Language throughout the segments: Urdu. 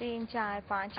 3, 4, 5,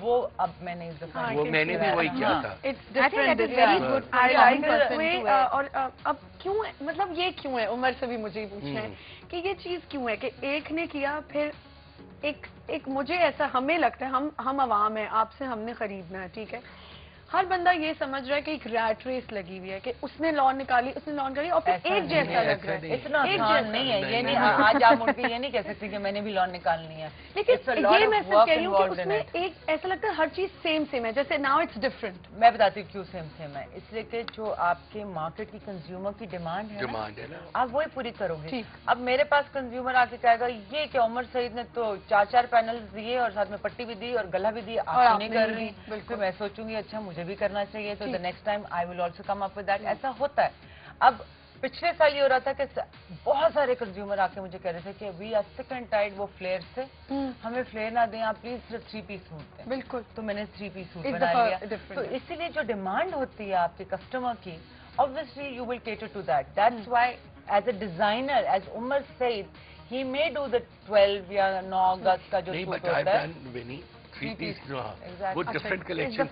وہ اب میں نے اس دفعہ وہ میں نے بھی وہی کیا تھا. اور اب کیوں مطلب یہ کیوں ہے عمر سے بھی مجھے پوچھنا ہے کہ یہ چیز کیوں ہے کہ ایک نے کیا پھر ایک مجھے ایسا ہمیں لگتا ہے ہم عوام ہیں آپ سے ہم نے خریدنا ہے ٹھیک ہے ہر بندہ یہ سمجھ رہا ہے کہ ایک ریٹ ریس لگی ہوئی ہے کہ اس نے لان نکالی اور پھر ایک جیسا لگ رہا ہے اتنا آسان نہیں ہے یہ نہیں آج آپ اٹھ کے یہ نہیں کہہ سکتے کہ میں نے بھی لان نکالنی ہے لیکن یہ میں صرف کہہ رہی ہوں کہ اس میں ایک ایسا لگتا ہے ہر چیز سیم ہے جیسے ناؤ اٹس ڈفرنٹ میں بتاتی ہوں کیوں سیم ہے اس لیے کہ جو آپ کے مارکیٹ کی کنزیومر کی ڈیمانڈ ہے آپ وہی پوری کرو گے اب میرے پاس کنزیومر آ کے کہے گا یہ کہ عمر سعید نے تو 4 پینلز دیے اور ساتھ میں پٹی بھی دی اور گلا بھی دی آپ نہیں کر رہی بالکل میں سوچوں گی اچھا مجھے بھی کرنا چاہیے تو the next time I will also come up with that ایسا ہوتا ہے. اب پچھلے سال یہ ہو رہا تھا کہ بہت سارے کنزیومر آ کے مجھے کہہ رہے تھے کہ وی آر سک اینڈ ٹائرڈ وہ فلیئر سے ہمیں فلیئر نہ دیں آپ پلیز صرف 3 پیس سوٹ دیں. بالکل تو میں نے 3 پیس سوٹ بنا لیا. تو اسی لیے جو ڈیمانڈ ہوتی ہے آپ کے کسٹمر کی obviously you will cater to that. That's why as a designer as Umar Said he may do the 12 یا 9 اگست کا جو سوٹ ہوتا ہے 3 پیس وہ ڈفرنٹ کلیکشن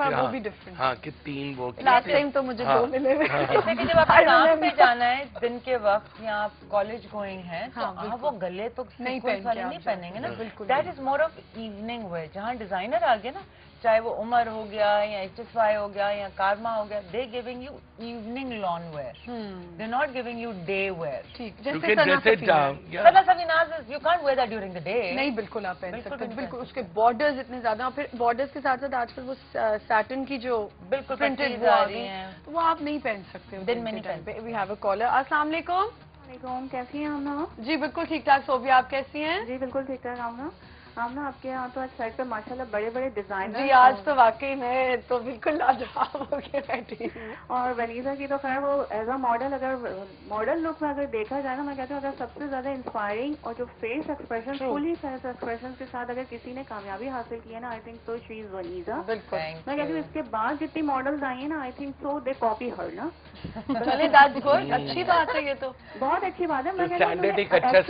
ہاں کہ 3 وہ لاسٹ ٹائم تو مجھے 2 ملے جیسے کہ جب آپ کام پہ جانا ہے دن کے وقت یا آپ کالج گوئنگ ہیں تو آپ وہ گلے تو نہیں پہنیں گے نا بالکل that is more of evening where جہاں ڈیزائنر آ گیا نا چاہے وہ عمر ہو گیا یا HSY ہو گیا یا کارما ہو گیا they giving you evening lawn wear they not giving you day wear Sana Safinaz you can't wear that during the day نہیں بالکل آپ پہن سکتے بالکل اس کے بارڈرز اتنے زیادہ پھر بارڈرز کے ساتھ ساتھ آج کل وہ سیٹن کی جو بالکل پرنٹڈ وہ آ رہی ہیں وہ آپ نہیں پہن سکتے دن میں نہیں پہن. We have a collar. السلام علیکم. کیسی ہیں آمنہ؟ جی بالکل ٹھیک ٹھاک. صوبیہ آپ کیسی ہیں؟ جی بالکل ٹھیک ٹھاک. آمنہ آپ کے یہاں تو آج سائٹ پہ ماشاءاللہ بڑے بڑے ڈیزائن جی آج تو واقعی میں تو بالکل لاجواب ہو کے بیٹھی ہوں. اور ونیزا کی تو خیر وہ ایز اے ماڈل اگر ماڈل لک میں اگر دیکھا جائے نا میں کہتی ہوں اگر سب سے زیادہ انسپائرنگ اور جو فیس ایکسپریشن فلی فیس ایکسپریشن کے ساتھ اگر کسی نے کامیابی حاصل کی ہے نا آئی تھنک سو شی از ونیزا. بالکل میں کہتی ہوں اس کے بعد جتنی ماڈلز آئی ہیں نا I think so they copy ہر نا. چلے دیٹس گڈ اچھی بات ہے یہ تو بہت اچھی بات ہے. میں کہتی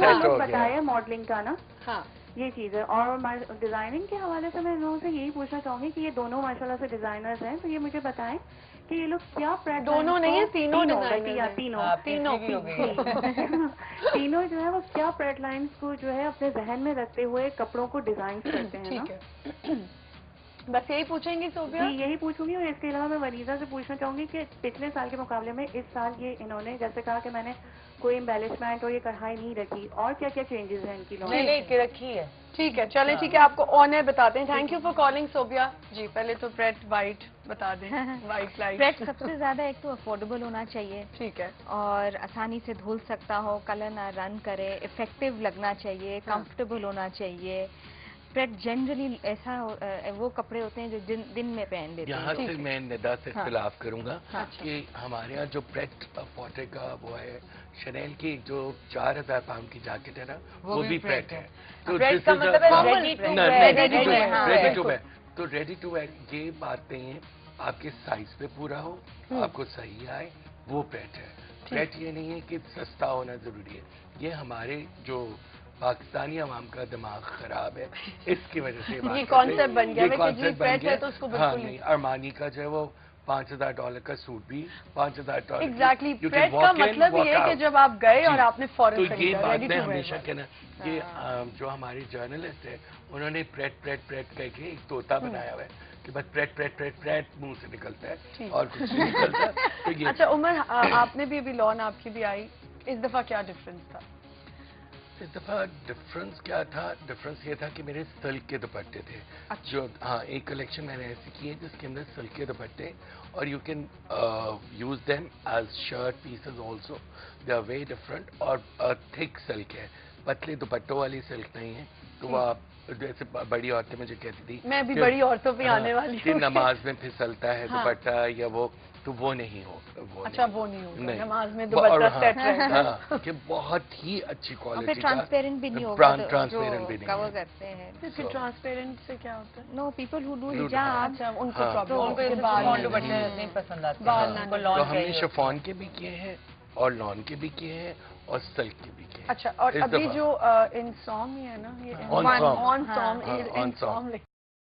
ہوں بتایا ماڈلنگ کا نا ہاں یہ چیز ہے. اور ڈیزائننگ کے حوالے سے میں لوگوں سے یہی پوچھنا چاہوں گی کہ یہ دونوں ماشاءاللہ سے ڈیزائنرز ہیں تو یہ مجھے بتائیں کہ یہ لوگ کیا دونوں نہیں ہیں تینوں جو ہے وہ کیا پریڈ لائنز کو جو ہے اپنے ذہن میں رکھتے ہوئے کپڑوں کو ڈیزائن کرتے ہیں. ٹھیک ہے بس یہی پوچھیں گی صوبیہ؟ جی یہی پوچھوں گی. اور اس کے علاوہ میں ونیزا سے پوچھنا چاہوں گی کہ پچھلے سال کے مقابلے میں اس سال یہ انہوں نے جیسے کہا کہ میں نے کوئی امبیلشمنٹ اور یہ کڑھائی نہیں رکھی اور کیا کیا چینجز ہیں ان کی رکھی ہے. ٹھیک ہے چلیں ٹھیک ہے آپ کو آن ایئر بتاتے ہیں. Thank you for calling Sobia. جی پہلے تو پریٹ وائٹ بتا دیں. وائٹ لائٹ پریٹ سب سے زیادہ ایک تو افورڈیبل ہونا چاہیے. ٹھیک ہے. اور آسانی سے دھل سکتا ہو کلر نہ رن کرے افیکٹو لگنا چاہیے کمفرٹیبل ہونا چاہیے. پریٹ جنرلی ایسا وہ کپڑے ہوتے ہیں جو دن میں پہن لیتے ہیں. یہاں سے میں ندا سے اختلاف کروں گا کہ ہمارے یہاں جو پریٹ پوٹے کا وہ ہے شنیل کی جو 4000 پاؤنڈ کی جیکٹ ہے نا وہ بھی پریٹ ہے. تو ریڈی ٹو ویئر یہ بات نہیں ہے آپ کے سائز پہ پورا ہو آپ کو صحیح آئے وہ پریٹ ہے. پریٹ یہ نہیں ہے کہ سستا ہونا ضروری ہے. یہ ہمارے جو پاکستانی عوام کا دماغ خراب ہے اس کی وجہ سے یہ کانسیپٹ بن گیا. تو اس کو ہاں نہیں ارمانی کا جو ہے وہ $5000 کا سوٹ بھی $5000. ایگزیکٹلی پریٹ کا مطلب یہ ہے کہ جب آپ گئے اور آپ نے فوراً تو یہ بات میں ہمیشہ کہنا کہ جو ہمارے جرنلسٹ ہیں انہوں نے پریٹ کہہ کے ایک طوطا بنایا ہوا ہے کہ بس پریٹ منہ سے نکلتا ہے اور کچھ نہیں نکلتا. اچھا عمر آپ نے بھی ابھی لان آپ کی بھی آئی اس دفعہ کیا ڈفرنس تھا؟ اس دفعہ ڈفرنس کیا تھا؟ ڈفرنس یہ تھا کہ میرے سلک کے دوپٹے تھے جو ہاں ایک کلیکشن میں نے ایسی کی ہے جس کے اندر سلک کے دوپٹے اور you can use them as shirt pieces also. They are very different اور تھک سلک ہے پتلے دوپٹوں والی سلک نہیں ہے. تو وہ آپ جیسے بڑی عورتیں مجھے کہتی تھی میں بھی بڑی عورتوں پہ آنے والی ہوں نماز میں پھسلتا ہے دوپٹہ یا وہ تو وہ نہیں ہو. اچھا وہ نہیں ہوگا نماز میں دوپٹہ سیٹ رہے گا کہ بہت ہی اچھی کوالٹی کا. ٹرانسپیرنٹ بھی نہیں ہوگا ٹرانسپیرنٹ بھی نہیں کور کرتے ہیں. ٹرانسپیرنٹ سے کیا ہوتا ہے؟ نو پیپل ہو ڈو حجاب ان کو پرابلم دوپٹے نہیں پسند آتے. تو ہم نے شفون کے بھی کیے ہیں اور لان کے بھی کیے ہیں اور سلک کے بھی کیے ہیں. اچھا اور ابھی جو ان سام ہے نا یہ